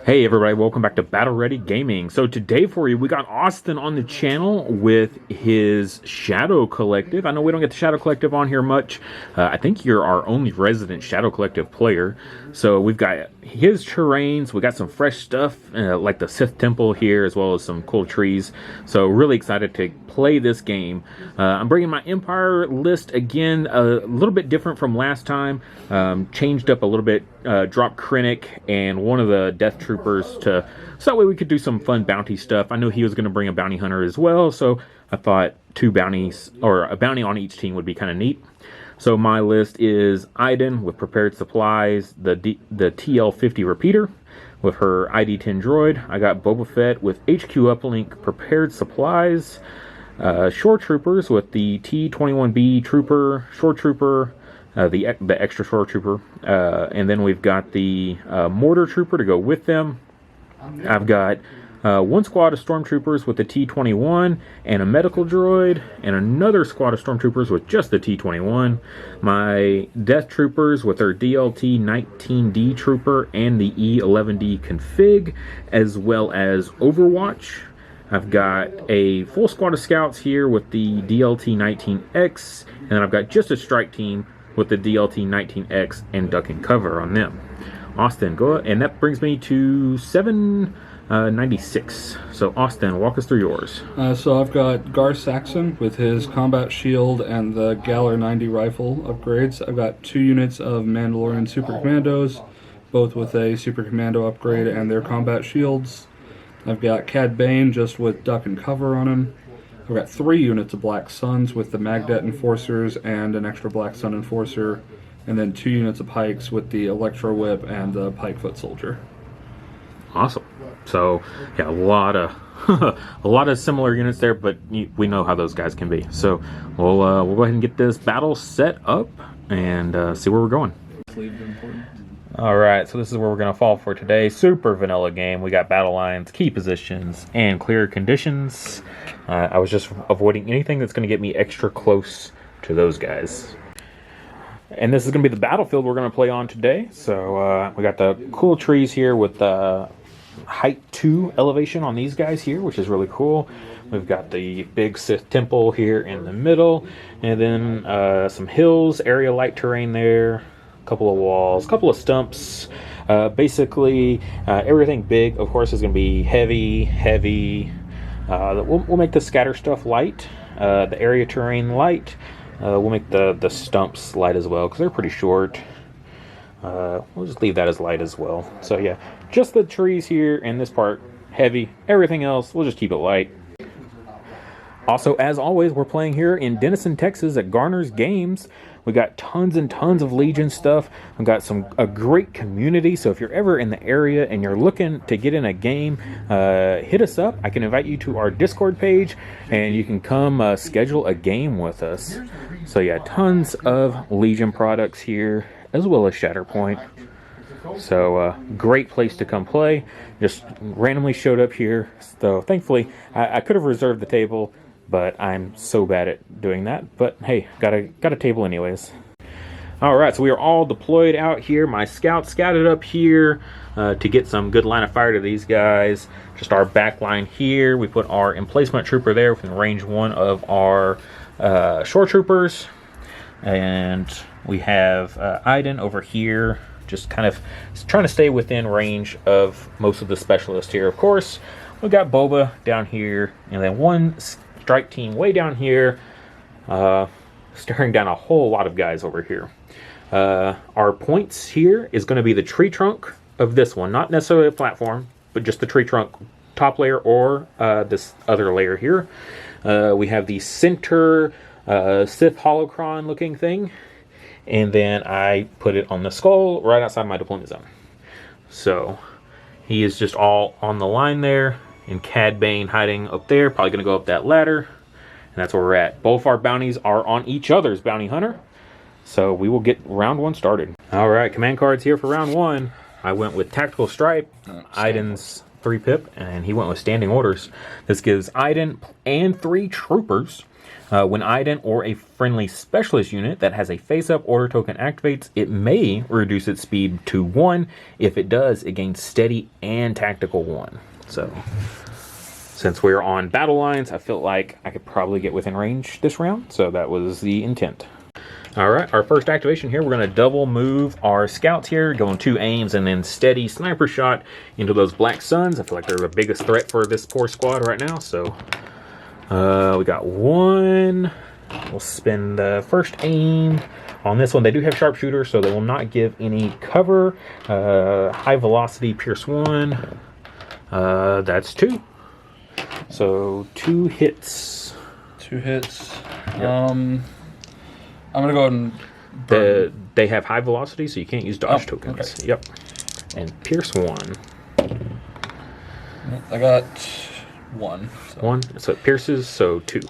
Hey everybody, welcome back to Battle Ready Gaming. So today for you, we got Austin on the channel with his Shadow Collective. I know we don't get the Shadow Collective on here much. I think you're our only resident Shadow Collective player. So we've got his terrains, we got some fresh stuff like the Sith Temple here, as well as some cool trees. So really excited to play this game. I'm bringing my Empire list again, a little bit different from last time. Changed up a little bit, dropped Krennic and one of the Death Troopers so that way we could do some fun bounty stuff. I knew he was going to bring a bounty hunter as well, so I thought two bounties, or a bounty on each team would be kind of neat. So my list is Iden with prepared supplies, the TL-50 repeater with her ID-10 droid. I got Boba Fett with HQ uplink prepared supplies, Shore Troopers with the T-21B trooper, Shore Trooper, the extra Shore Trooper, and then we've got the Mortar Trooper to go with them. I've got one squad of Stormtroopers with the T-21 and a medical droid, and another squad of Stormtroopers with just the T-21. My Death Troopers with their DLT-19D Trooper and the E-11D config, as well as Overwatch. I've got a full squad of Scouts here with the DLT-19X, and then I've got just a strike team with the DLT-19X and duck and cover on them. Austin, go ahead, and that brings me to 796. So Austin, walk us through yours. So I've got Gar Saxon with his combat shield and the Galler 90 rifle upgrades. I've got 2 units of Mandalorian Super Commandos, both with a Super Commando upgrade and their combat shields. I've got Cad Bane just with duck and cover on him. I've got 3 units of Black Suns with the Magdet Enforcers and an extra Black Sun Enforcer, and then 2 units of Pikes with the Electro Whip and the Pike Foot Soldier. Awesome. So yeah, a lot of a lot of similar units there, but we know how those guys can be. So we'll go ahead and get this battle set up and see where we're going. All right, so this is where we're going to fall for today. Super vanilla game. We got battle lines, key positions, and clear conditions. I was just avoiding anything that's going to get me extra close to those guys. And this is going to be the battlefield we're going to play on today. So we got the cool trees here with the height 2 elevation on these guys here, which is really cool. We've got the big Sith Temple here in the middle, and then some hills, area light terrain there, a couple of walls, a couple of stumps. Basically, everything big, of course, is going to be heavy. We'll make the scatter stuff light, the area terrain light. We'll make the stumps light as well, because they're pretty short. We'll just leave that as light as well. So yeah, just the trees here and this part heavy. Everything else, we'll just keep it light. Also, as always, we're playing here in Denison, Texas at Garner's Games. We got tons and tons of Legion stuff. We've got a great community. So if you're ever in the area and you're looking to get in a game, hit us up. I can invite you to our Discord page, and you can come schedule a game with us. So yeah, tons of Legion products here, as well as Shatterpoint. So great place to come play. Just randomly showed up here. So thankfully, I could have reserved the table, but I'm so bad at doing that. But hey, got a table anyways. All right, so we are all deployed out here. My scouts scouted up here to get some good line of fire to these guys. Just our back line here. We put our emplacement trooper there within range 1 of our shore troopers. And we have Iden over here, just kind of trying to stay within range of most of the specialists here. Of course, we got Boba down here, and then one strike team way down here, staring down a whole lot of guys over here. Our points here is going to be the tree trunk of this one, not necessarily a platform, but just the tree trunk top layer or this other layer here. We have the center Sith holocron looking thing, and then I put it on the skull right outside my deployment zone. So he is just all on the line there, and Cad Bane hiding up there, probably going to go up that ladder, and that's where we're at. Both our bounties are on each other's bounty hunter, so we will get round 1 started. All right, command cards here for round 1. I went with Tactical Stripe, Iden's 3 pip, and he went with Standing Orders. This gives Iden and 3 troopers When Iden or a friendly specialist unit that has a face-up order token activates, it may reduce its speed to 1. If it does, it gains steady and tactical 1. So, since we're on battle lines, I feel like I could probably get within range this round. So that was the intent. All right, our first activation here, we're going to double move our scouts here, going 2 aims and then steady sniper shot into those Black Suns. I feel like they're the biggest threat for this poor squad right now. So we got 1. We'll spend the first aim on this one. They do have sharpshooter, so they will not give any cover. High velocity, pierce 1. That's 2. So 2 hits. 2 hits. Yep. I'm gonna go ahead and burn. They have high velocity, so you can't use dodge tokens. Okay. Yep. And pierce 1. I got 1. So. 1. So it pierces, so 2.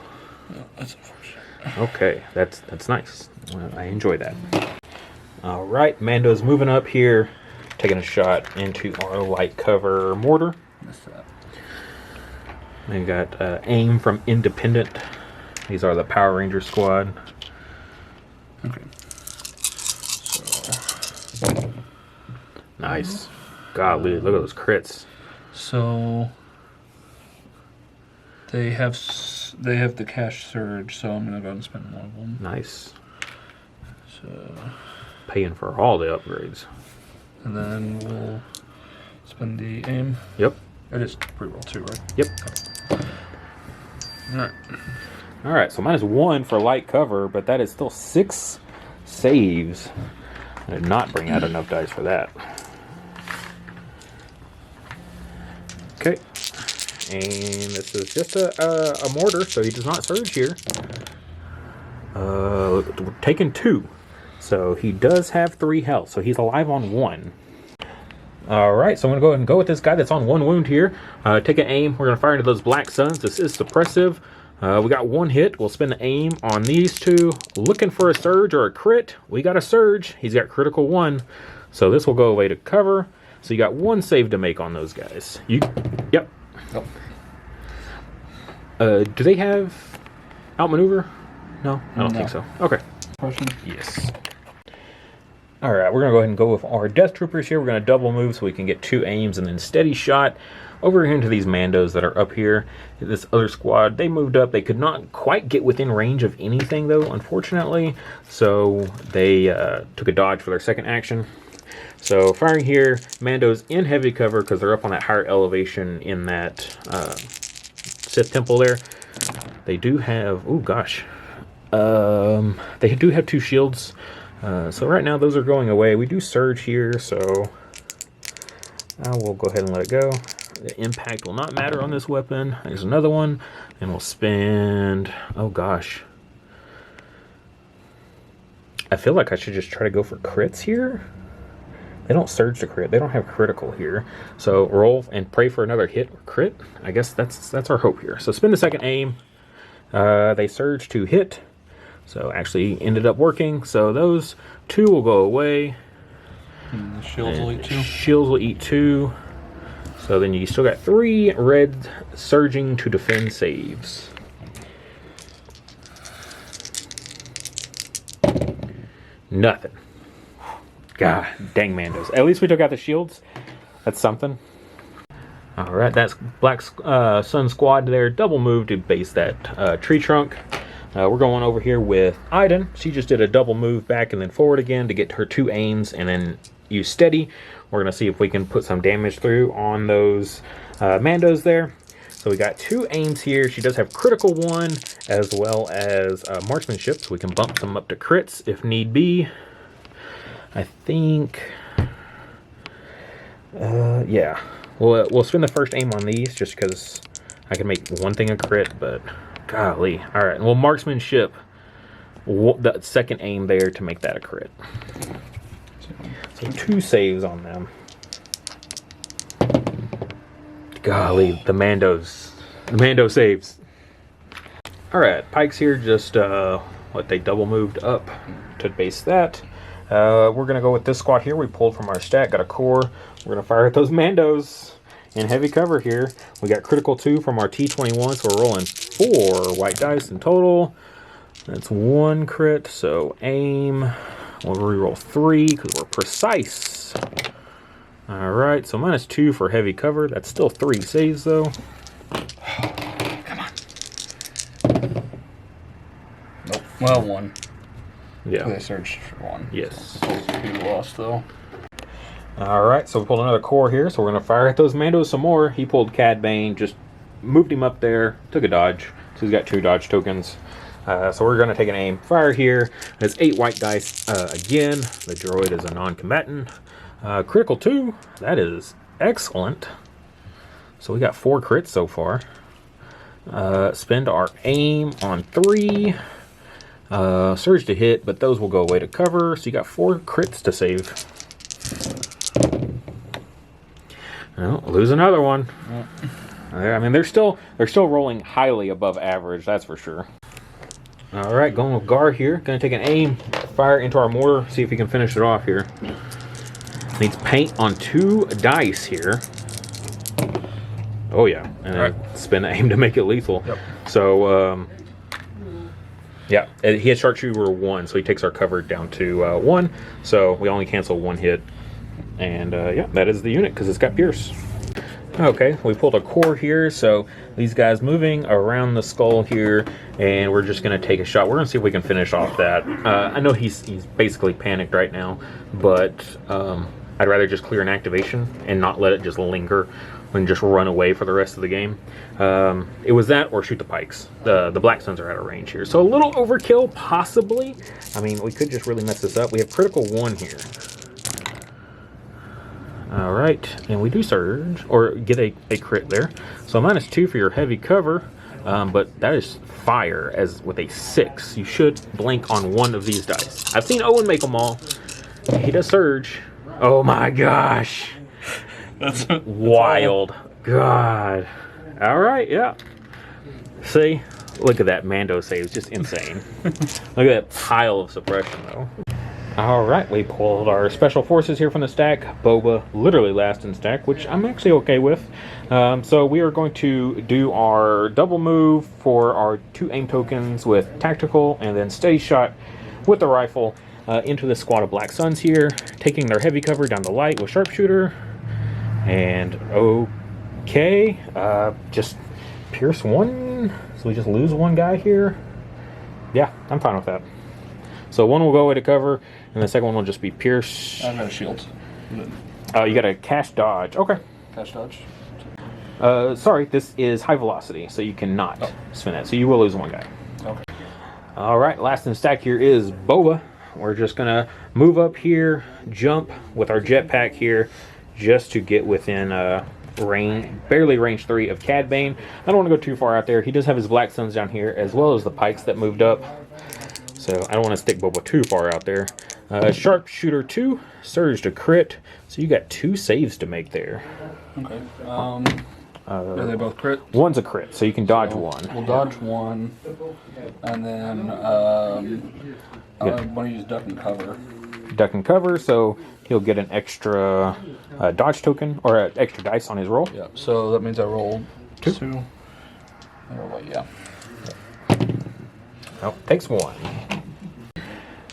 No, that's unfortunate. Okay, that's nice. Well, I enjoy that. All right, Mando's moving up here, taking a shot into our light cover mortar. Missed that. We got aim from Independent. These are the Power Ranger squad. Okay. So Nice. Golly, look at those crits. So they have the cash surge, so I'm gonna go and spend 1 of them. Nice. So Paying for all the upgrades. and then we'll spend the aim. Yep. It is reroll 2, right? Yep. All right. All right, so -1 for light cover, but that is still 6 saves. I did not bring out enough dice for that. Okay, and this is just a mortar, so he does not surge here. We're taking 2, so he does have 3 health, so he's alive on 1. All right, so I'm gonna go ahead and go with this guy that's on 1 wound here. Take an aim. We're gonna fire into those Black Suns. This is suppressive. We got 1 hit. We'll spend the aim on these 2. Looking for a surge or a crit. We got a surge. He's got critical 1. So this will go away to cover. So you got 1 save to make on those guys. Yep. Oh. Do they have outmaneuver? No, I don't think so. Okay. Question? Yes. All right, we're going to go ahead and go with our Death Troopers here. We're going to double move so we can get 2 aims and then steady shot over here into these Mandos that are up here. This other squad, they moved up. They could not quite get within range of anything, though, unfortunately. So they took a dodge for their second action. So firing here, Mandos in heavy cover because they're up on that higher elevation in that Sith Temple there. They do have, oh gosh, they do have 2 shields. So right now those are going away. We do surge here, so I will go ahead and let it go. The impact will not matter on this weapon. There's another one, and we'll spend, oh gosh. I feel like I should just try to go for crits here. They don't surge to crit. They don't have critical here. So roll and pray for another hit or crit. I guess that's our hope here. So spin the second aim. They surge to hit. So actually ended up working. So those 2 will go away. And the shields will eat 2. Shields will eat 2. So then you still got 3 red surging to defend saves. Nothing. God dang Mandos. At least we took out the shields. That's something. Alright, that's Black Sun Squad there. Double move to base that tree trunk. We're going over here with Iden. She just did a double move back and then forward again to get her 2 aims and then use steady. We're going to see if we can put some damage through on those Mandos there. So we got 2 aims here. She does have critical 1 as well as marksmanship, so we can bump them up to crits if need be. I think, yeah. We'll spend the first aim on these just because I can make one thing a crit, but golly. All right, well, marksmanship, the second aim there to make that a crit. So 2 saves on them. Golly, the Mando saves. All right, Pikes here just, they double moved up to base that. We're going to go with this squad here. We pulled from our stack, got a core. We're going to fire at those Mandos. in heavy cover here. We got critical 2 from our T21, so we're rolling 4 white dice in total. That's 1 crit, so aim. We'll reroll 3 because we're precise. Alright, so -2 for heavy cover. That's still 3 saves though. Come on. Nope. Well, 1. Yeah. They searched for 1. Yes. He lost though. Alright, so we pulled another core here, so we're going to fire at those Mandos some more. He pulled Cad Bane, just moved him up there, took a dodge. So he's got 2 dodge tokens. So we're going to take an aim. Fire here. That's 8 white dice again. The droid is a non-combatant. Critical 2. That is excellent. So we got 4 crits so far. Spend our aim on 3. Surge to hit, but those will go away to cover. So you got 4 crits to save. Well, lose another one. I mean, they're still rolling highly above average. That's for sure. All right, going with Gar here. Going to take an aim, fire into our mortar, see if he can finish it off here. Needs paint on 2 dice here. Oh yeah, and then spin the aim to make it lethal. Yep. So yeah, he has sharpshooter 1, so he takes our cover down to 1. So we only cancel 1 hit, and yeah, that is the unit because it's got Pierce. Okay, we pulled a core here, so these guys moving around the skull here, and we're just going to take a shot. We're going to see if we can finish off that. I know he's basically panicked right now, but I'd rather just clear an activation and not let it just linger and just run away for the rest of the game. It was that or shoot the pikes. The Black Suns are out of range here, so a little overkill, possibly. I mean, we could just really mess this up. We have critical 1 here. Alright, and we do surge, or get a crit there. So -2 for your heavy cover, but that is fire as with a 6. You should blink on 1 of these dice. I've seen Owen make them all. He does surge. Oh my gosh. That's wild. God. Alright, yeah. See? Look at that Mando save. It's just insane. Look at that pile of suppression, though. Alright, we pulled our special forces here from the stack. Boba literally last in stack, which I'm actually okay with. So we are going to do our double move for our 2 aim tokens with tactical and then steady shot with the rifle into the squad of Black Suns here, taking their heavy cover down the light with sharpshooter. And okay, just Pierce 1, so we just lose 1 guy here. Yeah, I'm fine with that. So 1 will go away to cover, and the second one will just be Pierce. I've got a shield. Oh, you got a cash dodge. Okay. Cash dodge? Sorry, this is high velocity, so you cannot spin that. So you will lose 1 guy. Okay. All right, last in stack here is Boba. We're just going to move up here, jump with our jetpack here, just to get within barely range 3 of Cad Bane. I don't want to go too far out there. He does have his Black Suns down here, as well as the pikes that moved up. So I don't want to stick Boba too far out there. Sharpshooter 2, surge to crit. So you got 2 saves to make there. Okay. Are they both crit? 1's a crit, so you can dodge 1. We'll dodge 1, and then I want to use duck and cover. Duck and cover, so he'll get an extra dodge token or an extra dice on his roll. Yeah. So that means I roll 2. Yeah. Oh, takes 1.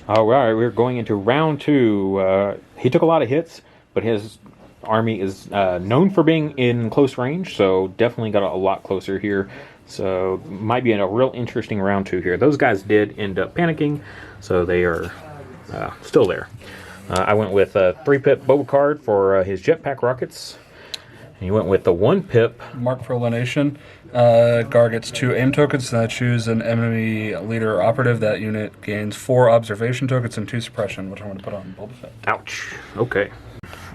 All right, we're going into round 2. He took a lot of hits, but his army is known for being in close range, so definitely got a lot closer here. So might be in a real interesting round 2 here. Those guys did end up panicking, so they are still there. I went with a 3-pip Boba card for his jetpack rockets. And you went with the 1-pip. Mark for elimination. Gar gets 2 aim tokens, and I choose an enemy leader or operative. That unit gains 4 observation tokens and 2 suppression, which I'm going to put on Boba Fett. Ouch. Okay.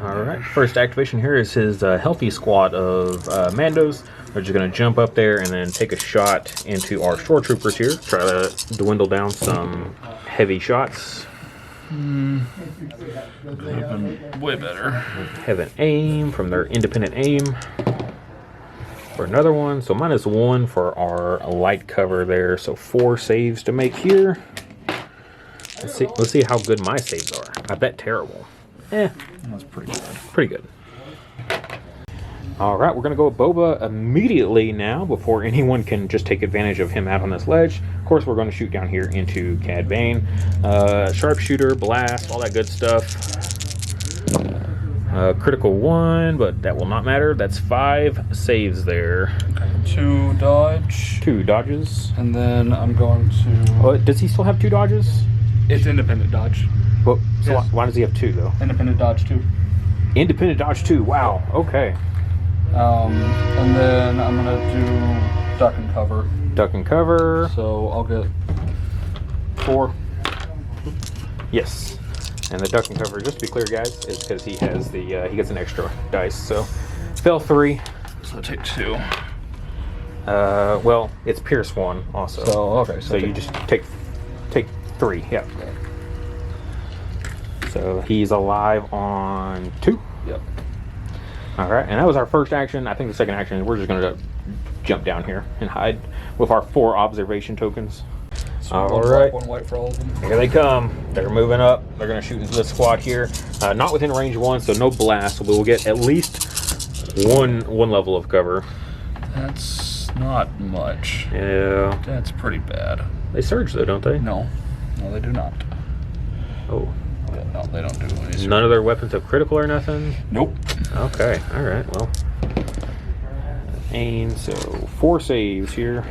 Alright. First activation here is his healthy squad of Mandos. We're just going to jump up there and then take a shot into our shore troopers here. Try to dwindle down some heavy shots. Could have been way better. Have an aim from their independent aim for another one. So -1 for our light cover there. So 4 saves to make here. Let's see how good my saves are. I bet terrible. That's pretty good. Pretty good. All right, we're going to go with Boba immediately now before anyone can just take advantage of him out on this ledge. Of course, we're going to shoot down here into Cad Bane. Sharpshooter, blast, all that good stuff. Critical 1, but that will not matter. That's 5 saves there. 2 dodge. 2 dodges. And then I'm going to... Oh, does he still have 2 dodges? It's independent dodge. Well, so Yes. why does he have 2, though? Independent dodge, too. Independent dodge 2. Wow, okay. And then I'm going to do duck and cover. Duck and cover. So I'll get 4. Yes. And the duck and cover, just to be clear, guys, is because he has the he gets an extra dice. So fail 3. So take 2. Well, it's Pierce 1 also. So, okay. So you just take 3. Yeah. So he's alive on 2. Yep. All right, and that was our first action. I think the second action is we're just going to jump down here and hide with our 4 observation tokens. So All one right. black, 1 white for all of them. Here they come. They're moving up. They're going to shoot into this squad here. Not within range 1, so no blast. So we'll get at least one level of cover. That's not much. Yeah. That's pretty bad. They surge though, don't they? No, they do not. Oh. Yeah, no, they don't do any. None of their weapons have critical or nothing? Nope. Okay. All right. Well. And so 4 saves here.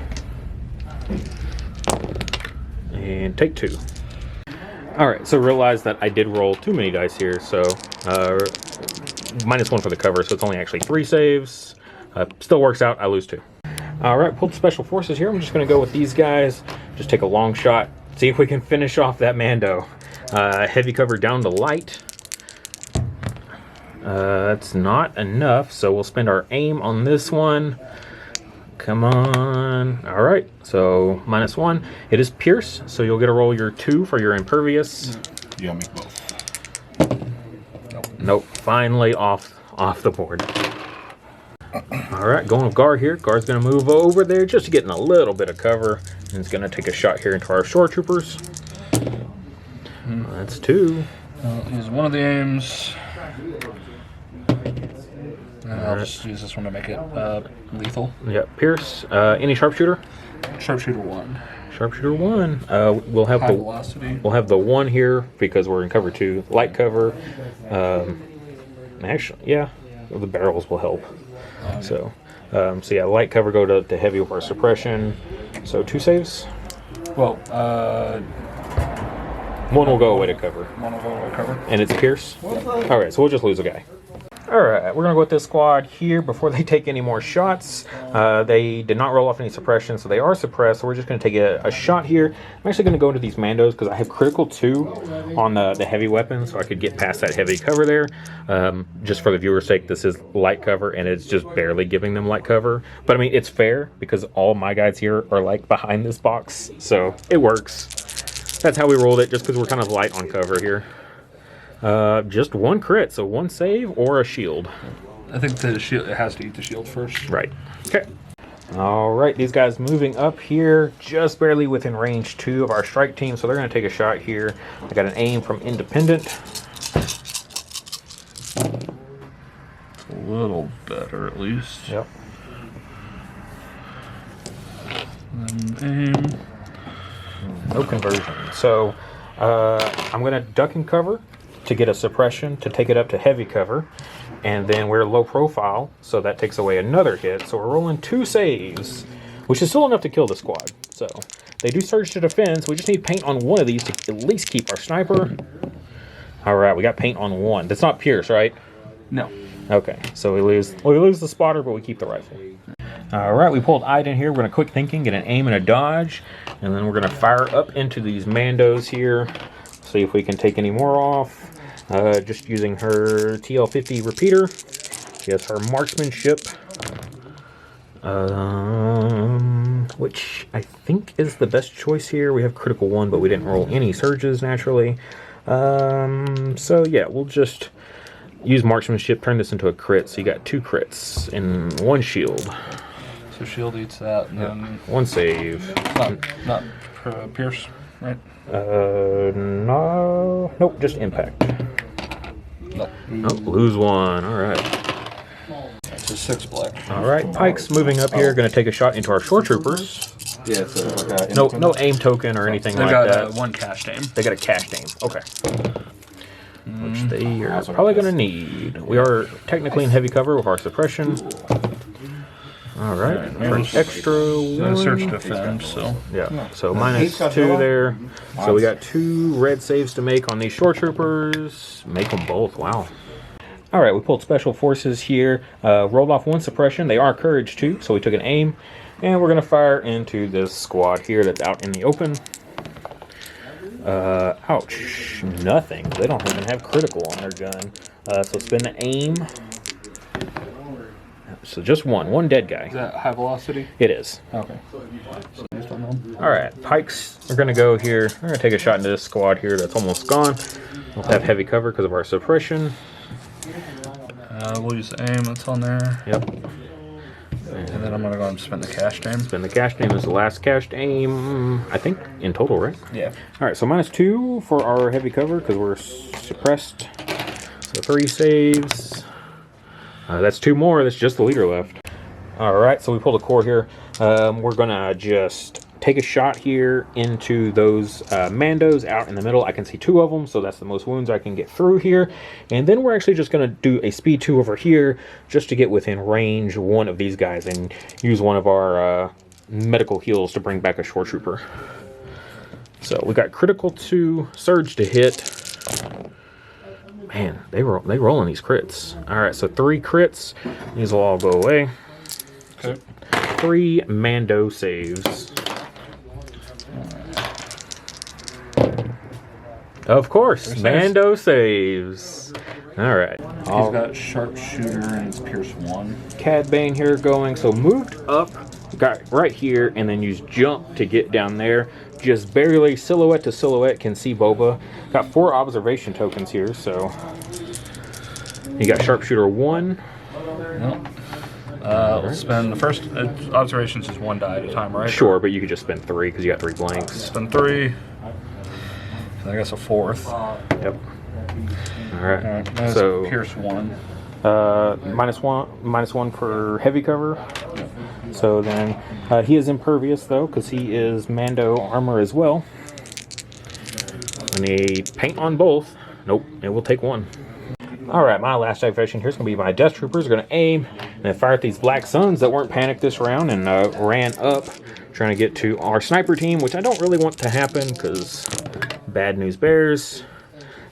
And take 2. All right, so realize that I did roll too many dice here, so -1 for the cover, so it's only actually 3 saves. Still works out, I lose 2. All right, pulled special forces here. I'm just gonna go with these guys, just take a long shot, see if we can finish off that Mando. Heavy cover down to light. That's not enough, so we'll spend our aim on this one. Come on. All right, so -1. It is Pierce, so you'll get to roll your 2 for your impervious. You gotta make both. Nope. Finally off the board. All right, going with Gar here. Gar's going to move over there just to get in a little bit of cover, and it's going to take a shot here into our shore troopers. That's 2. Use one of the aims. And I'll just use this one to make it lethal. Yeah, Pierce. Any sharpshooter? Sharpshooter 1. Sharpshooter 1. We'll have High the velocity. we'll have the 1 here because we're in cover 2. Light cover. Actually, yeah, the barrels will help. So yeah, light cover go to heavy with our suppression. So 2 saves. Well, 1 will go away to cover. 1 will go away cover. And it's Pierce? Alright, so we'll just lose a guy. Alright, we're going to go with this squad here before they take any more shots. They did not roll off any suppression, so they are suppressed. So we're just going to take a shot here. I'm actually going to go into these Mandos because I have critical 2 on the heavy weapon, so I could get past that heavy cover there. Just for the viewer's sake, this is light cover, and it's just barely giving them light cover. But I mean, it's fair because all my guys here are like behind this box, so it works. That's how we rolled it, just because we're kind of light on cover here. Just 1 crit, so 1 save or a shield. I think the shield, it has to eat the shield first. Right. Okay. All right, these guys moving up here, just barely within range 2 of our strike team, so they're going to take a shot here. I got an aim from Independent. A little better, at least. Yep. And aim. No conversion. So I'm going to duck and cover to get a suppression to take it up to heavy cover. And then we're low profile, so that takes away another hit. So we're rolling 2 saves, which is still enough to kill the squad. So they do surge to defend, so we just need paint on 1 of these to at least keep our sniper. All right, we got paint on 1. That's not Pierce, right? No. Okay, so we lose the spotter, but we keep the rifle. All right, we pulled Iden here. We're going to quick thinking, get an aim and a dodge, and then we're going to fire up into these Mandos here. See if we can take any more off. Just using her TL50 repeater. She has her marksmanship, which I think is the best choice here. We have critical 1, but we didn't roll any surges naturally. So yeah, we'll just use marksmanship, turn this into a crit. So you got 2 crits and 1 shield. So shield eats that, and then 1 save. not Pierce, right? No, nope, just impact. No. Nope, lose 1. All right. So a 6 black. All right, Pike's moving up here. Going to take a shot into our shore troopers. Yeah, so like a No aim token or anything They like got that. one cached aim. They got a cached aim. Okay. Which they are probably going to need. We are technically in heavy cover with our suppression. All right. For an extra one. Search defend, so. Yeah. So -2 there. So we got 2 red saves to make on these shore troopers. Make them both. Wow. All right. We pulled special forces here. Rolled off 1 suppression. They are courage too. So we took an aim. And we're going to fire into this squad here that's out in the open. Ouch. Nothing. They don't even have critical on their gun. So spin the aim. So just one dead guy. Is that high velocity? It is. Okay. All right, Pikes are going to go here. We're going to take a shot into this squad here that's almost gone. We'll have heavy cover because of our suppression. We'll use the aim that's on there. Yep. And then I'm going to go and spin the cached aim. Spin the cached aim is the last cached aim, I think, in total, right? Yeah. All right, so -2 for our heavy cover because we're suppressed. So 3 saves. That's 2 more. That's just the leader left. All right, so we pulled a core here. We're going to just take a shot here into those Mandos out in the middle. I can see 2 of them, so that's the most wounds I can get through here. And then we're actually just going to do a speed 2 over here just to get within range 1 of these guys and use one of our medical heals to bring back a shore trooper. So we got critical 2, surge to hit. Man, they rolling these crits. All right, so 3 crits. These will all go away. Okay. 3 Mando saves. Of course, Mando saves. All right. He's got sharpshooter and it's Pierce 1. Cad Bane here going. So moved up, got right here, and then used jump to get down there. Just barely silhouette to silhouette can see Boba. Got 4 observation tokens here, so you got sharpshooter 1. Yep. Let's spend the first observation's just 1 die at a time, right? Sure, but you could just spend 3 because you got 3 blanks. Spend 3. I guess a 4th. Yep. All right. That's So Pierce 1. -1 for heavy cover. So then he is impervious though because he is Mando armor as well. I need paint on both. Nope, it will take 1. All right, my last activation here's going to be my Death Troopers. Are going to aim and then fire at these Black Suns that weren't panicked this round and ran up, trying to get to our sniper team, which I don't really want to happen because bad news bears.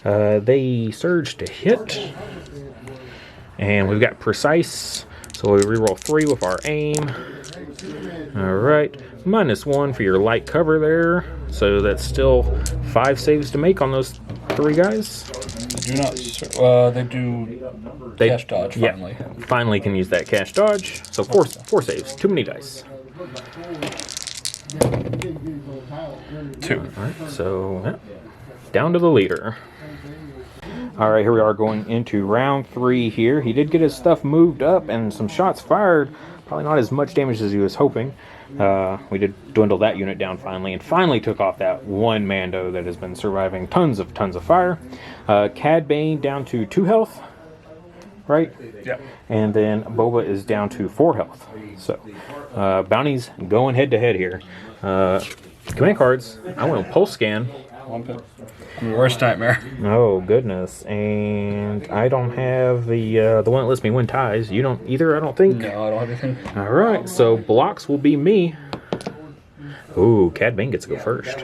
They surge to hit, and we've got precise, so we reroll 3 with our aim. All right, -1 for your light cover there, so that's still 5 saves to make on those 3 guys. Do not. They do cash dodge finally. Yeah, finally can use that cash dodge. So 4 saves. Too many dice. 2. All right, so yeah, down to the leader. All right, here we are going into round 3 here. He did get his stuff moved up and some shots fired. Probably not as much damage as he was hoping. We did dwindle that unit down finally, and finally took off that 1 Mando that has been surviving tons of fire. Cad Bane down to 2 health, right? Yeah. And then Boba is down to 4 health. So bounties going head to head here. Command cards. I want to pulse scan. 1 pip. Worst nightmare. Oh goodness, and I don't have the one that lets me win ties. You don't either, I don't think. No, I don't have anything. All right, so blocks will be me. Ooh, Cad Bane gets to go first.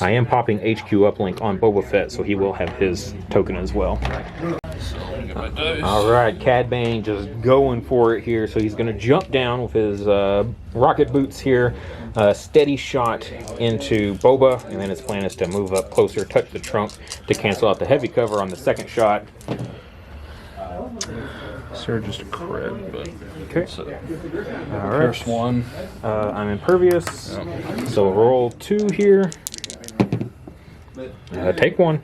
I am popping HQ uplink on Boba Fett, so he will have his token as well. All right, Cad Bane just going for it here. So he's going to jump down with his rocket boots here. Steady shot into Boba, and then his plan is to move up closer, touch the trunk to cancel out the heavy cover on the second shot. Sir, just a crit, but Okay. so, All right. Pierce 1. I'm impervious, so we'll roll 2 here. Take 1.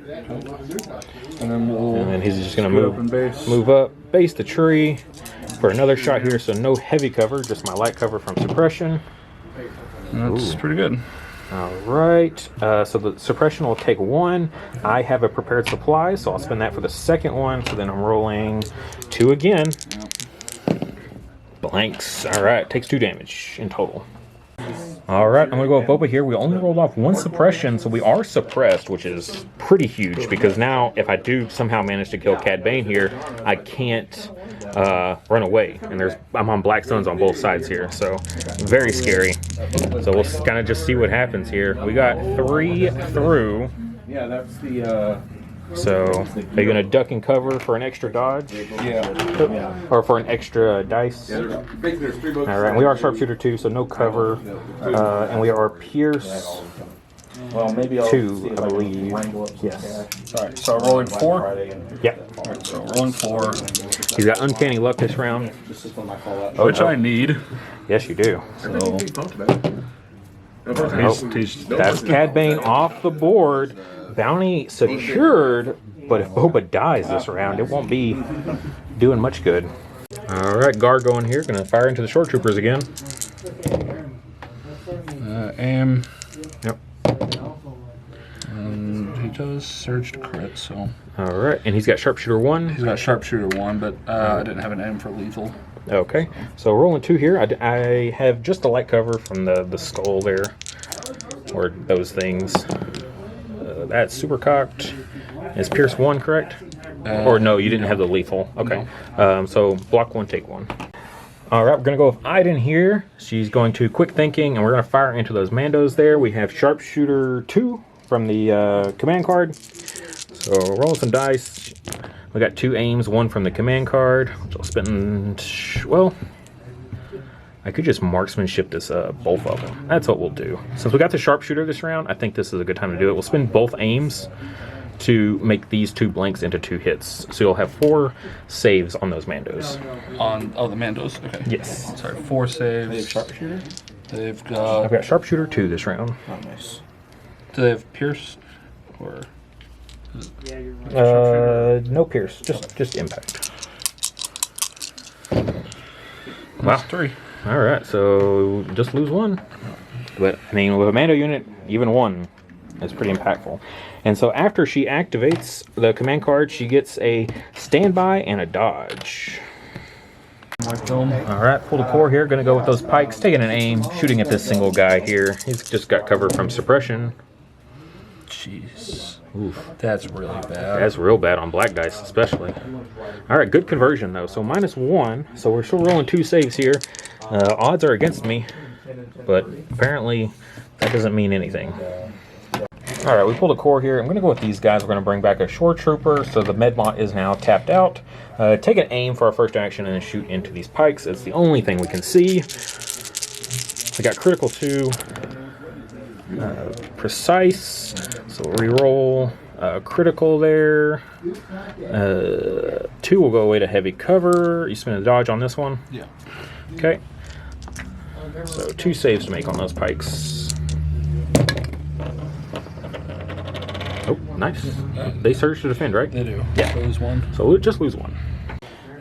And then we'll. And then he's just going scoot up to and base. move up, base the tree for another shot here. So no heavy cover, just my light cover from suppression. That's pretty good. All right. So the suppression will take 1. I have a prepared supply, so I'll spend that for the second one. So then I'm rolling 2 again. blanks. All right, takes 2 damage in total. All right, I'm going to go with Boba here. We only rolled off 1 suppression, so we are suppressed, which is pretty huge, because now if I do somehow manage to kill Cad Bane here, I can't run away. And I'm on black stones on both sides here, so very scary. So we'll kind of just see what happens here. We got 3 through. Yeah, that's the. So are you going to duck and cover for an extra dodge? Yeah. Or for an extra dice? Basically, there's 3 books. All right, we are sharpshooter 2, so no cover. And we are pierce Well, maybe I'll 2, I believe. Yes. Alright, so rolling 4. Yep. Alright, so rolling 4. He's got uncanny luck this round. Which I need. Yes, you do. So That's Cad Bane off the board. Bounty secured, but if Boba dies this round, it won't be doing much good. All right, Gar going here. Going to fire into the short troopers again. aim. Yep. And he does surge to crit, so. All right, and he's got sharpshooter 1. He's got sharpshooter 1, but I didn't have an aim for lethal. Okay, so rolling 2 here. I have just a light cover from the skull there, or those things. That's super cocked. Is Pierce 1 correct? Or no, you didn't have the lethal. Okay, so block 1, take 1. All right, we're gonna go with Iden here. She's going to quick thinking, and we're gonna fire into those Mandos there. We have sharpshooter 2 from the command card. So roll some dice. We got 2 aims, 1 from the command card, which I'll spend, well, I could just marksmanship this, both of them. That's what we'll do. Since we got the sharpshooter this round, I think this is a good time to do it. We'll spend both aims to make these 2 blanks into 2 hits. So you'll have 4 saves on those Mandos. On the Mandos, okay. Yes. Sorry, 4 saves. They have sharpshooter? They've got. I've got sharpshooter 2 this round. Oh, nice. Do they have pierce? Or. No pierce, just impact. Wow. 3. All right, so just lose 1. But I mean, with a Mando unit, even 1 is pretty impactful. And so after she activates the command card, she gets a standby and a dodge. All right, pull the core here. Going to go with those pikes, taking an aim, shooting at this single guy here. He's just got cover from suppression. Jeez. Oof. That's really bad. That's real bad on black dice, especially. All right, good conversion though. So -1. So we're still rolling 2 saves here. Odds are against me, but apparently that doesn't mean anything. All right, we pulled a core here. I'm going to go with these guys. We're going to bring back a shore trooper, so the Medmont is now tapped out. Take an aim for our first action and then shoot into these pikes. It's the only thing we can see. We got critical 2. Precise, so reroll critical there. 2 will go away to heavy cover. You spend a dodge on this one. Yeah. Okay. So 2 saves to make on those pikes. Oh, nice. They surge to defend, right? They do. Yeah. Lose 1. So we'll just lose 1.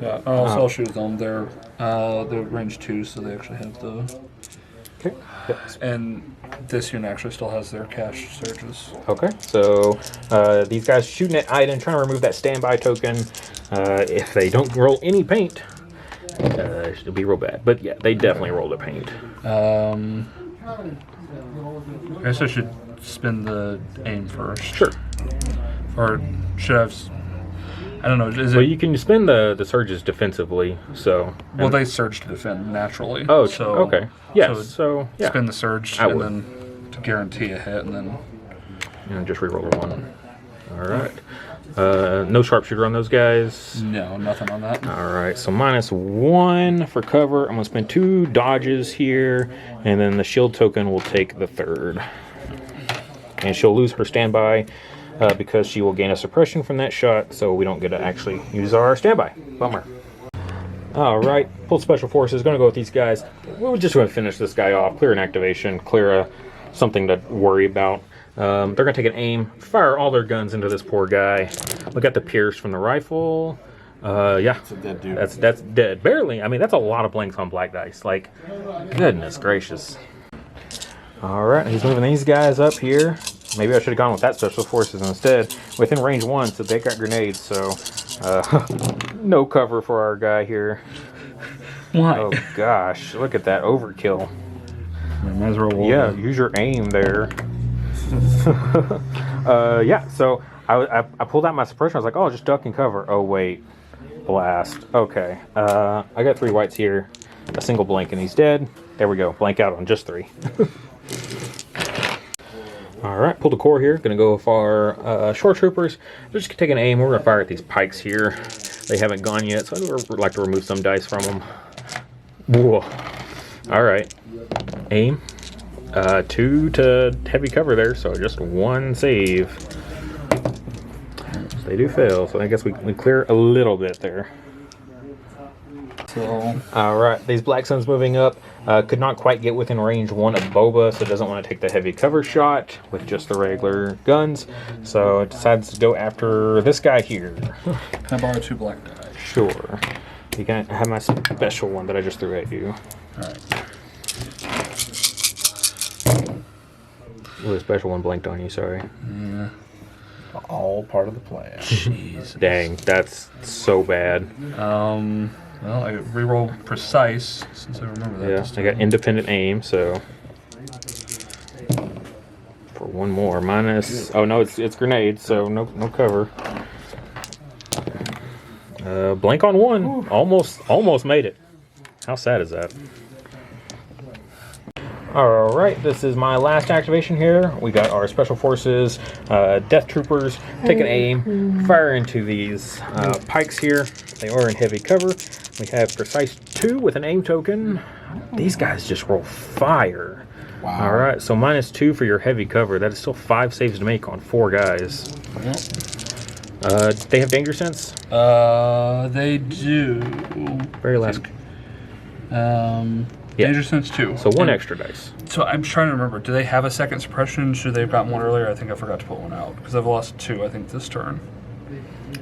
Yeah. I'll shoot them. They're range 2, so they actually have the. Okay. Yep. And this unit actually still has their cash surges. Okay, so these guys shooting at Iden, trying to remove that standby token. If they don't roll any paint, it'll be real bad. But yeah, they definitely rolled a paint. I guess I should spin the aim first. Sure. Or should I have... I don't know, is Well, it... you can spend the surges defensively, so... Well, they surge to defend naturally. Oh, so okay. Yes, so, yeah. Spin the surge I and would. then to guarantee a hit, and then... And just reroll a 1. All right. No sharpshooter on those guys. No, nothing on that. All right, so -1 for cover. I'm going to spend 2 dodges here, and then the shield token will take the 3rd. And she'll lose her standby because she will gain a suppression from that shot, so we don't get to actually use our standby. Bummer. All right, pulled special forces. Going to go with these guys. We're just going to finish this guy off. Clear an activation. Clear something to worry about. They're going to take an aim, fire all their guns into this poor guy. We got the pierce from the rifle. Yeah, It's a dead dude. that's dead. Barely. I mean, that's a lot of blanks on black dice. Like, goodness gracious. All right, he's moving these guys up here. Maybe I should have gone with that special forces instead. Within range 1, so they got grenades, so no cover for our guy here. Why? Oh gosh, look at that overkill. Might as well. Yeah, use your aim there. Yeah, so I pulled out my suppression. I was like, oh, just duck and cover. Oh wait, blast. Okay, I got 3 whites here, a single blank, and he's dead. There we go, blank out on just 3. All right, pulled a core here. Gonna go with our shore troopers. They're just taking aim. We're gonna fire at these pikes here. They haven't gone yet, so I would like to remove some dice from them. Whoa. All right, aim. 2 to heavy cover there, so just 1 save. So they do fail, so I guess we clear a little bit there. So, All right, these Black Suns moving up. Could not quite get within range 1 of Boba, so doesn't want to take the heavy cover shot with just the regular guns. So it decides to go after this guy here. can I borrow 2 black die? Sure. You can have my special one that I just threw at you. Alright. Well, the special one blanked on you, sorry. Yeah. All part of the plan. Jeez. Dang, that's so bad. Well, I reroll precise since I remember that. Yeah, this I got time. independent aim, so for 1 more minus. Oh no, it's grenade, so no cover. Blank on 1. Ooh. Almost made it. How sad is that? All right, this is my last activation here. We got our special forces, death troopers, taking aim, fire into these pikes here. They are in heavy cover. We have precise 2 with an aim token. These guys just roll fire. Wow. All right, so -2 for your heavy cover. That is still 5 saves to make on 4 guys. Yep. They have danger sense. They do. Very last. Yeah. Danger sense 2. So 1 extra dice. So I'm trying to remember. Do they have a second suppression? Should they've gotten 1 earlier? I think I forgot to put 1 out because I've lost 2. I think this turn.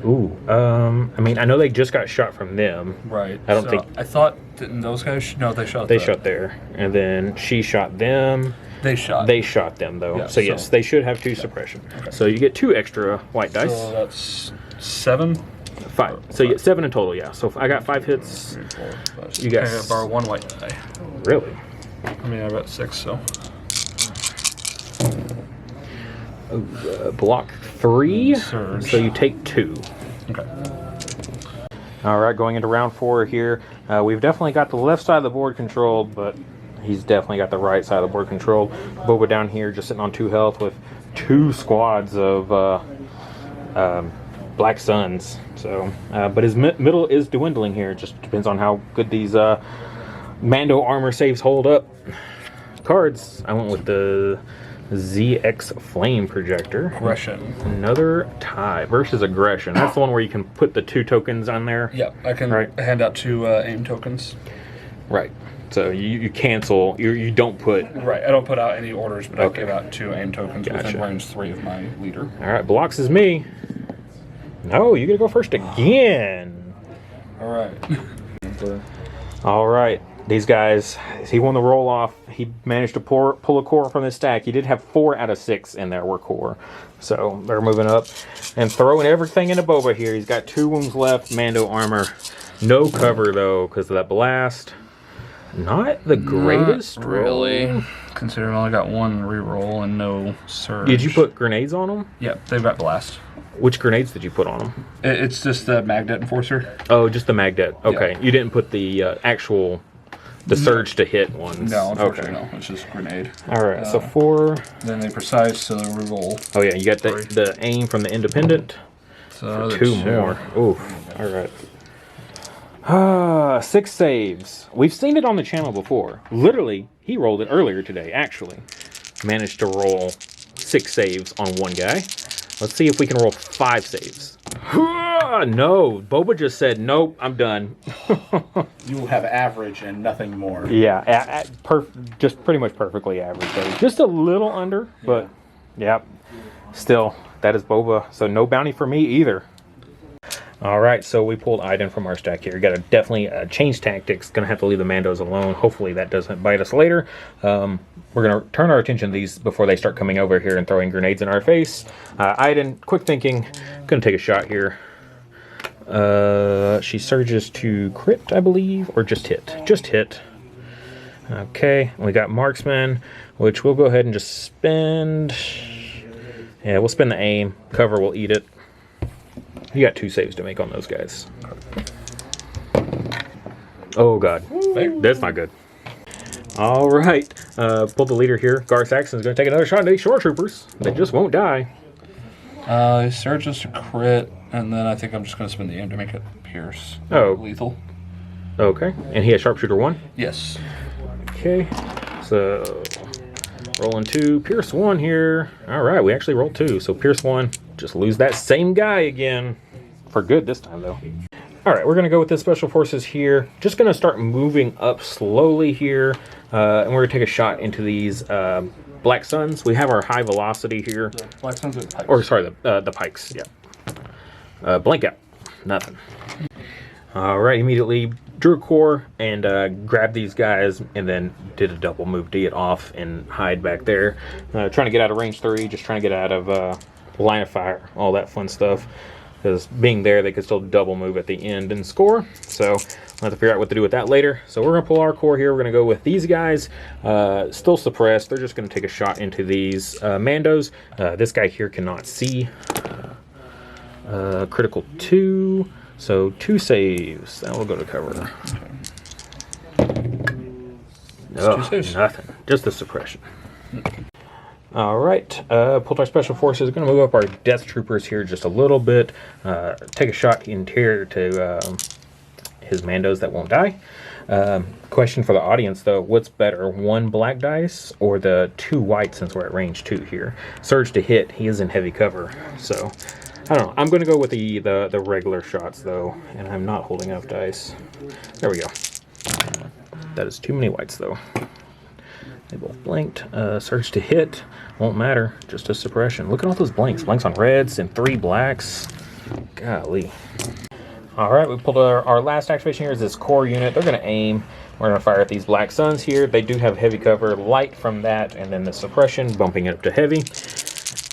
Ooh. I mean, I know they just got shot from them. Right. I don't think I thought didn't those guys? No, they shot. they shot there, and then she shot them. They shot. They shot them though. Yeah, so yes, they should have 2 suppression. Okay. So you get 2 extra white dice. So that's 7. 5. So you get 7 in total. Yeah. So I got 5 hits. 3, 4, 5, 6. You got I gotta borrow 1 white die. Really? I mean, I've got 6, so. Block 3. Surge. So you take 2. Okay. All right, going into round 4 here. We've definitely got the left side of the board controlled, but he's definitely got the right side of the board controlled. Boba down here just sitting on 2 health with 2 squads of Black Suns. So, but his middle is dwindling here. It just depends on how good these Mando armor saves hold up. Cards, I went with the ZX Flame Projector. Aggression. Another tie versus aggression. That's the one where you can put the 2 tokens on there. Yep, I can hand out 2 aim tokens. Right. So you cancel. You don't put. Right, I don't put out any orders, but Okay. I give out 2 aim tokens Gotcha. within range 3 of my leader. All right, blocks is me. No, you gotta go first again. All right. All right, these guys. He won the roll off. He managed to pull a core from his stack. He did have 4 out of 6 in there were core, so they're moving up and throwing everything into Boba here. He's got 2 wounds left. Mando armor, no cover though because of that blast. Not the greatest, Not really. Considering I only got 1 reroll and no surge. Did you put grenades on them? Yep, they've got blast. Which grenades did you put on them? It's just the Magnet Enforcer. Oh, just the magnet. Okay, Yeah. you didn't put the actual surge to hit ones. No, unfortunately, Okay. no. It's just grenade. All right, so 4. Then they precise, so they reroll. Oh yeah, you got Three. the aim from the independent. So another 2 more. Oof. All right. 6 saves. We've seen it on the channel before. Literally, he rolled it earlier today. Actually, managed to roll 6 saves on 1 guy. Let's see if we can roll 5 saves. No, Boba just said nope. I'm done. You will have average and nothing more. Yeah, just pretty much perfectly average. Though. Just a little under, but yeah, still that is Boba. So no bounty for me either. All right, so we pulled Iden from our stack here. Got to definitely change tactics. Going to have to leave the Mandos alone. Hopefully that doesn't bite us later. We're going to turn our attention to these before they start coming over here and throwing grenades in our face. Iden, quick thinking. Going to take a shot here. She surges to crit, I believe, or just hit. Just hit. Okay, we got marksman, which we'll go ahead and just spend. Yeah, we'll spend the aim. Cover will eat it. You got 2 saves to make on those guys. Oh god, that's not good. All right, pull the leader here. Gar Saxon's going to take another shot at these shore troopers. They just won't die. Surges to crit, and then I think I'm just going to spend the aim to make it pierce. Oh. Lethal. Okay, and he has sharpshooter 1. Yes. Okay, so rolling 2, pierce 1 here. All right, we actually rolled 2, so pierce 1. Just lose that same guy again. For good this time, though. All right, we're going to go with the special forces here. Just going to start moving up slowly here, and we're going to take a shot into these Black Suns. We have our high velocity here. The Black Suns or the Pikes? Or, sorry, the Pikes, yeah. Blank out. Nothing. All right, immediately drew a core and grabbed these guys and then did a double move to get off and hide back there. Trying to get out of range 3, just trying to get out of line of fire, all that fun stuff. Because being there, they could still double move at the end and score. So we'll have to figure out what to do with that later. So we're going to pull our core here. We're going to go with these guys. Still suppressed. They're just going to take a shot into these Mandos. This guy here cannot see. Critical 2. So 2 saves. That will go to cover. Oh, 2 saves. Nothing. Just the suppression. All right, pulled our special forces. Going to move up our death troopers here just a little bit. Take a shot interior to his Mandos that won't die. Question for the audience though: what's better, 1 black dice or the 2 white? Since we're at range 2 here, surge to hit. He is in heavy cover, so I don't know. I'm going to go with the regular shots though, and I'm not holding enough dice. There we go. That is too many whites though. They both blanked. Surge to hit. Won't matter. Just a suppression. Look at all those blanks. Blanks on reds and 3 blacks. Golly. Alright, we pulled our last activation here is this core unit. They're going to aim. We're going to fire at these Black Suns here. They do have heavy cover. Light from that, and then the suppression, bumping it up to heavy.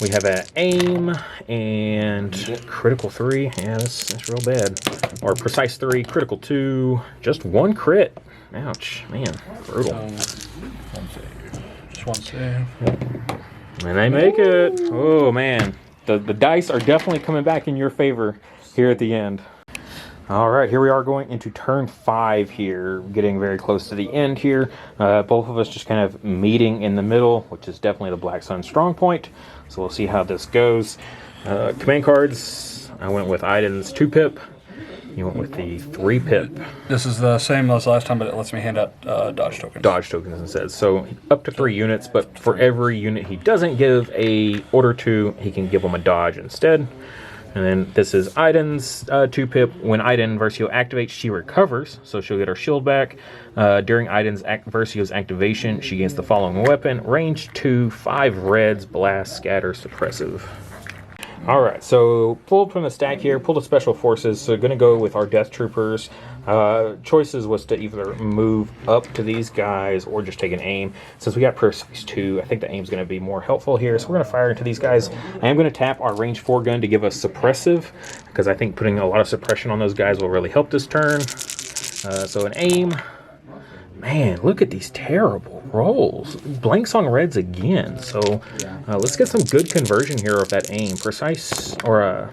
We have an aim and critical 3. Yeah, that's real bad. Or precise 3, critical 2. Just 1 crit. Ouch. Man, brutal. Just 1 save. And they make it. Oh, man. The dice are definitely coming back in your favor here at the end. All right, here we are going into turn 5 here, getting very close to the end here. Both of us just kind of meeting in the middle, which is definitely the Black Sun strong point. So we'll see how this goes. Command cards, I went with Iden's 2-pip. You went with the 3-pip. This is the same as last time, but it lets me hand out dodge tokens. Dodge tokens instead. So up to 3 units, but for every unit he doesn't give a order to, he can give them a dodge instead. And then this is Iden's 2-pip. When Iden Versio activates, she recovers, so she'll get her shield back. During Iden's Versio's activation, she gains the following weapon: range 2, 5 reds, blast, scatter, suppressive. Alright, so pulled from the stack here, pulled the special forces, so going to go with our death troopers. Choices was to either move up to these guys or just take an aim. Since we got precise 2, I think the aim's going to be more helpful here, so we're going to fire into these guys. I am going to tap our range 4 gun to give us suppressive, because I think putting a lot of suppression on those guys will really help this turn. So an aim. Man, look at these terrible rolls. Blanks on reds again. So let's get some good conversion here of that aim. Precise, or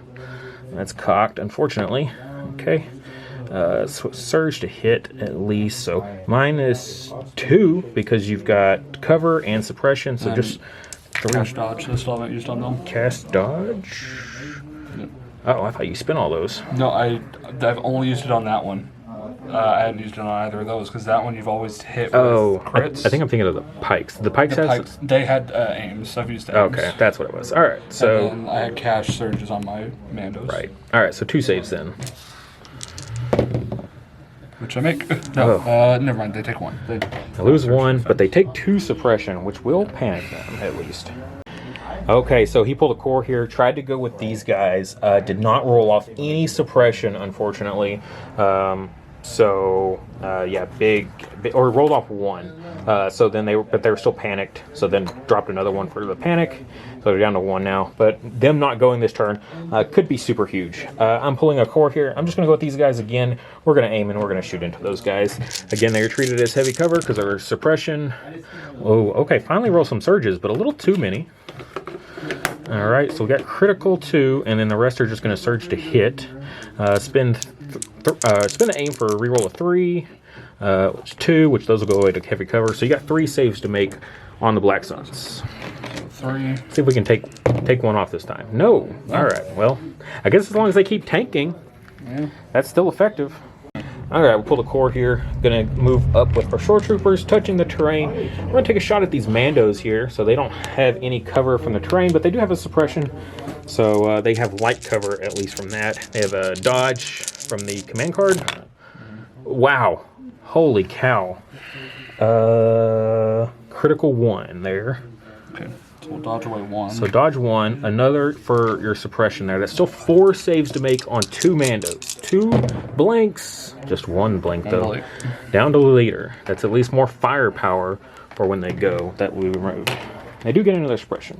that's cocked, unfortunately. Okay. Surge to hit at least. So -2 because you've got cover and suppression. So just 3. Cast dodge. I still haven't used on them. Cast dodge. Oh, I thought you spent all those. No, I've only used it on that one. I hadn't used it on either of those because that one you've always hit with crits. I think I'm thinking of the Pikes. The Pikes they had aims, so I've used aims. Okay, that's what it was. All right, so and then I had cash surges on my Mandos. Right. All right, so 2 saves then. Which I make. No, never mind. They take 1. They lose 1, but they take 2 suppression, which will panic them at least. Okay, so he pulled a core here, tried to go with these guys, did not roll off any suppression, unfortunately. So yeah, big, or rolled off one. So then they were still panicked. So then dropped another one for the panic. So they're down to one now. But them not going this turn could be super huge. I'm pulling a core here. I'm just going to go with these guys again. We're going to aim and we're going to shoot into those guys. Again, they are treated as heavy cover because they're suppression. Oh, okay. Finally roll some surges, but a little too many. All right, so we got critical 2, and then the rest are just going to surge to hit. Spin the aim for a reroll of 3, which is 2, which those will go away to heavy cover. So you got 3 saves to make on the Black Suns. 3. See if we can take one off this time. No. All right. Well, I guess as long as they keep tanking, that's still effective. All right, we'll pull the core here. Gonna move up with our shore troopers, touching the terrain. We're gonna take a shot at these Mandos here. So they don't have any cover from the terrain, but they do have a suppression. So they have light cover, at least from that. They have a dodge from the command card. Wow. Holy cow. Critical 1 there. Okay, so we'll dodge away 1. So dodge 1, another for your suppression there. That's still 4 saves to make on 2 Mandos. 2 blanks. Just 1 blank though. Blank. Down to the leader. That's at least more firepower for when they go that we remove. They do get another suppression.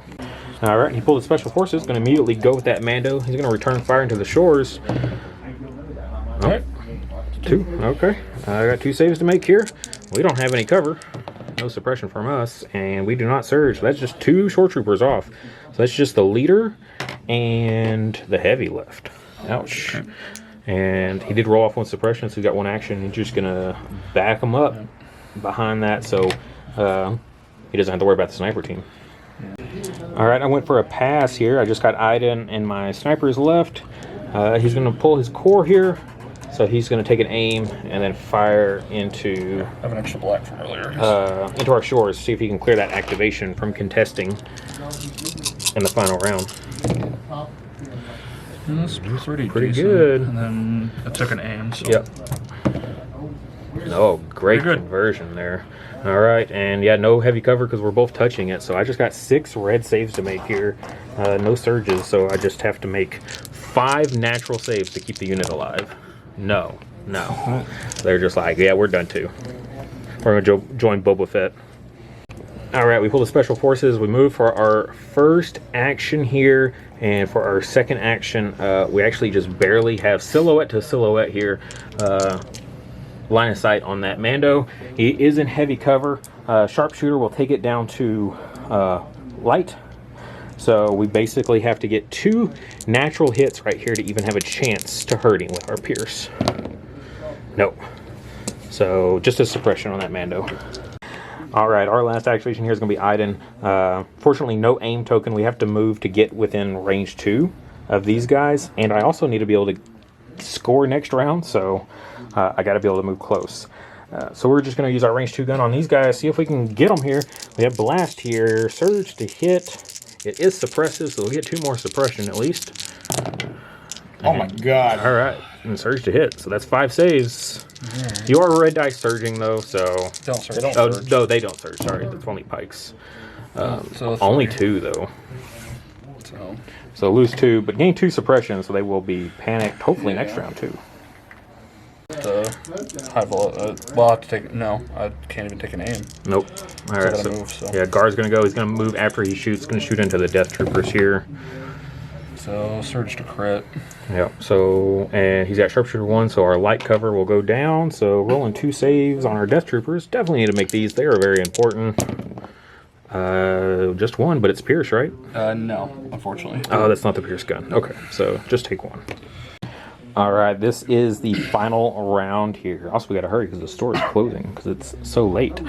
All right, he pulled the special forces. Going to immediately go with that Mando. He's going to return fire into the shores. All right. 2. Okay. I got 2 saves to make here. We don't have any cover. No suppression from us, and we do not surge. So that's just 2 shore troopers off. So that's just the leader and the heavy left. Ouch. And he did roll off 1 suppression, so he got 1 action. He's just gonna back him up behind that, so he doesn't have to worry about the sniper team. All right, I went for a pass here. I just got Iden and my snipers left. He's gonna pull his core here. So he's going to take an aim and then fire into I have an extra black from earlier. into our shores. See if he can clear that activation from contesting in the final round. That's pretty decent. Good. And then I took an aim. So. Yep. Oh, great conversion there. All right, and yeah, no heavy cover because we're both touching it. So I just got 6 red saves to make here. No surges, so I just have to make 5 natural saves to keep the unit alive. No. They're just like, yeah, we're done too. We're going to join Boba Fett. All right, we pull the special forces. We move for our first action here. And for our second action, we actually just barely have silhouette to silhouette here. Line of sight on that Mando. He is in heavy cover. Sharpshooter will take it down to light. So we basically have to get 2 natural hits right here to even have a chance to hurt him with our Pierce. No. So just a suppression on that Mando. All right, our last activation here is going to be Iden. Fortunately, no aim token. We have to move to get within range 2 of these guys. And I also need to be able to score next round, so I got to be able to move close. So we're just going to use our range 2 gun on these guys, see if we can get them here. We have Blast here, Surge to hit. It is suppressive, so we'll get 2 more suppression at least. Oh my god. All right, and Surge to hit, so that's 5 saves. You are red dice surging though, so... Don't surge. No, they don't surge, sorry, that's only pikes. So only 2 though. So lose 2, but gain 2 suppression, so they will be panicked, hopefully next round too. High vol. Well, I have to take. No, I can't even take an aim. Nope. All right. So move, so. Yeah, Gar's gonna go. He's gonna move after he shoots. He's gonna shoot into the Death Troopers here. So surge to crit. Yep. So and he's got Sharpshooter 1, so our light cover will go down. So rolling 2 saves on our Death Troopers. Definitely need to make these. They are very important. Just 1, but it's Pierce, right? No, unfortunately. Oh, that's not the Pierce gun. Okay, so just take 1. All right, this is the final round here. Also, we got to hurry because the store is closing because it's so late.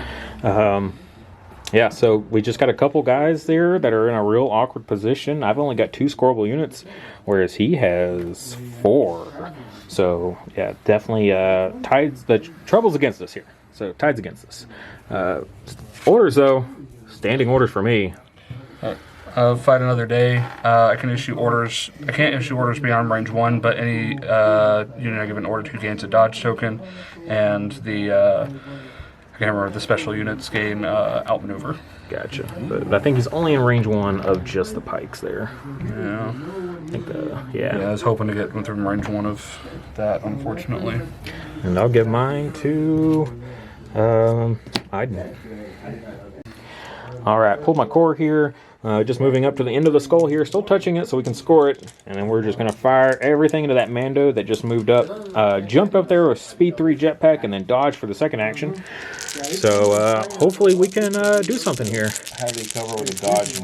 Yeah, so we just got a couple guys there that are in a real awkward position. I've only got 2 scoreable units, whereas he has 4. So, yeah, definitely the trouble's against us here. So, tide's against us. Orders, though, standing orders for me. Fight another day. I can issue orders. I can't issue orders beyond range 1, but any unit I give an order to gains a dodge token, and the I can't remember the special units gain outmaneuver. Gotcha. But I think he's only in range 1 of just the pikes there. Yeah. I think Yeah, I was hoping to get within range 1 of that, unfortunately. And I'll give mine to Aiden. All right, pulled my core here. Just moving up to the end of the skull here, still touching it so we can score it. And then we're just going to fire everything into that Mando that just moved up. Jumped up there with Speed 3 jetpack and then dodge for the second action. So hopefully we can do something here. Heavy cover with a dodge.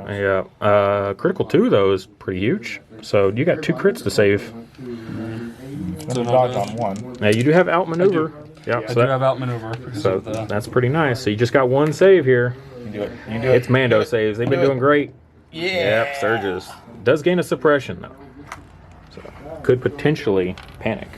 Yeah, critical 2 though is pretty huge. So you got 2 crits to save. That's a dodge on one. Now you do have outmaneuver. Yeah, I do have outmaneuver. Because so of the, that's pretty nice. So you just got 1 save here. You do it. You do it. It's Mando saves. They've been doing great. Yeah. Yep, surges. Does gain a suppression though. So could potentially panic.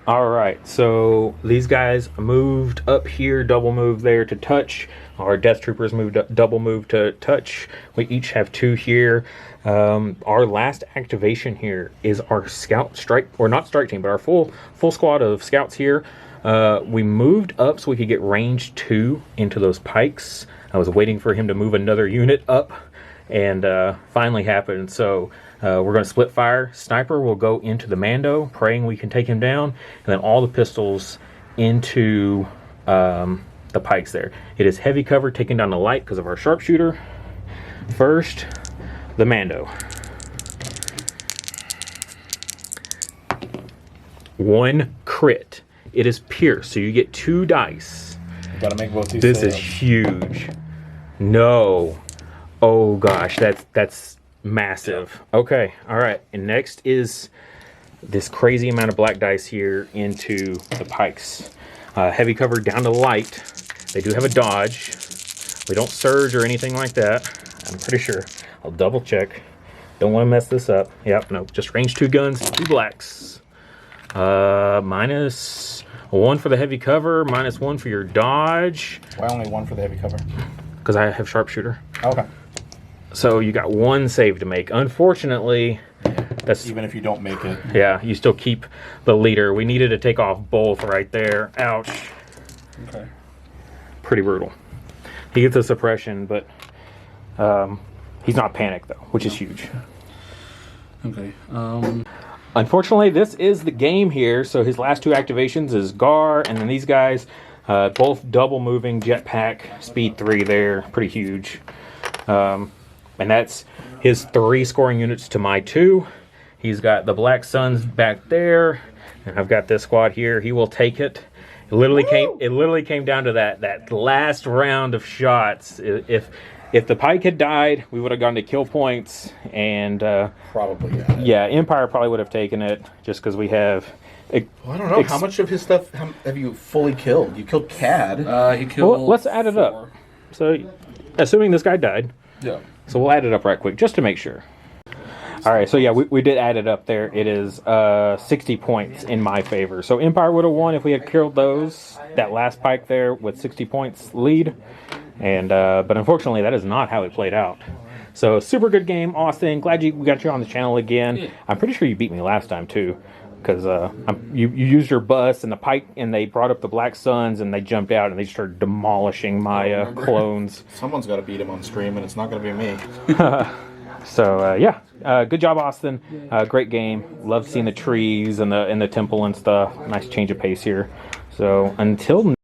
Alright, so these guys moved up here, double move there to touch. Our Death Troopers moved up, double move to touch. We each have 2 here. Our last activation here is our scout strike, or not strike team, but our full squad of scouts here. We moved up so we could get range 2 into those pikes. I was waiting for him to move another unit up, and finally happened. So we're going to split fire. Sniper will go into the Mando, praying we can take him down, and then all the pistols into the pikes there. It is heavy cover, taking down the light because of our sharpshooter. First, the Mando. 1 crit. It is pierce, so you get 2 dice. You gotta make both these. This is huge. No. Oh gosh, that's massive. Okay, all right. And next is this crazy amount of black dice here into the pikes. Heavy cover down to light. They do have a dodge. We don't surge or anything like that. I'm pretty sure. I'll double check. Don't want to mess this up. Yep, no, just range 2 guns, 2 blacks. Minus 1 for the heavy cover, minus 1 for your dodge. Why only 1 for the heavy cover? Because I have sharpshooter. Okay. So you got 1 save to make. Unfortunately, that's Even if you don't make it. yeah. You still keep the leader. We needed to take off both right there. Ouch. okay. Pretty brutal. He gets a suppression, but he's not panicked though, which is huge. Okay. Unfortunately, this is the game here. So his last 2 activations is Gar, and then these guys, both double moving jetpack, speed 3 there, pretty huge. And that's his 3 scoring units to my 2. He's got the Black Suns back there, and I've got this squad here. He will take it. It literally came down to that last round of shots. If the Pike had died, we would have gone to kill points, and Probably, yeah, Empire probably would have taken it just because we have. Well, I don't know. How much of his stuff have you fully killed? You killed Cad. He killed. Well, let's add it up. So, assuming this guy died, Yeah. so we'll add it up right quick just to make sure. All right, so yeah, we did add it up there. It is 60 points in my favor. So Empire would have won if we had killed that last Pike there with 60 points lead. And but unfortunately, that is not how it played out. So super good game, Austin. Glad we got you on the channel again. Yeah. I'm pretty sure you beat me last time too, because you used your bus and the Pike, and they brought up the Black Suns, and they jumped out and they started demolishing my clones. Someone's got to beat him on stream, and it's not going to be me. So yeah, good job, Austin. Great game. Love seeing the trees and the temple and stuff. Nice change of pace here. So until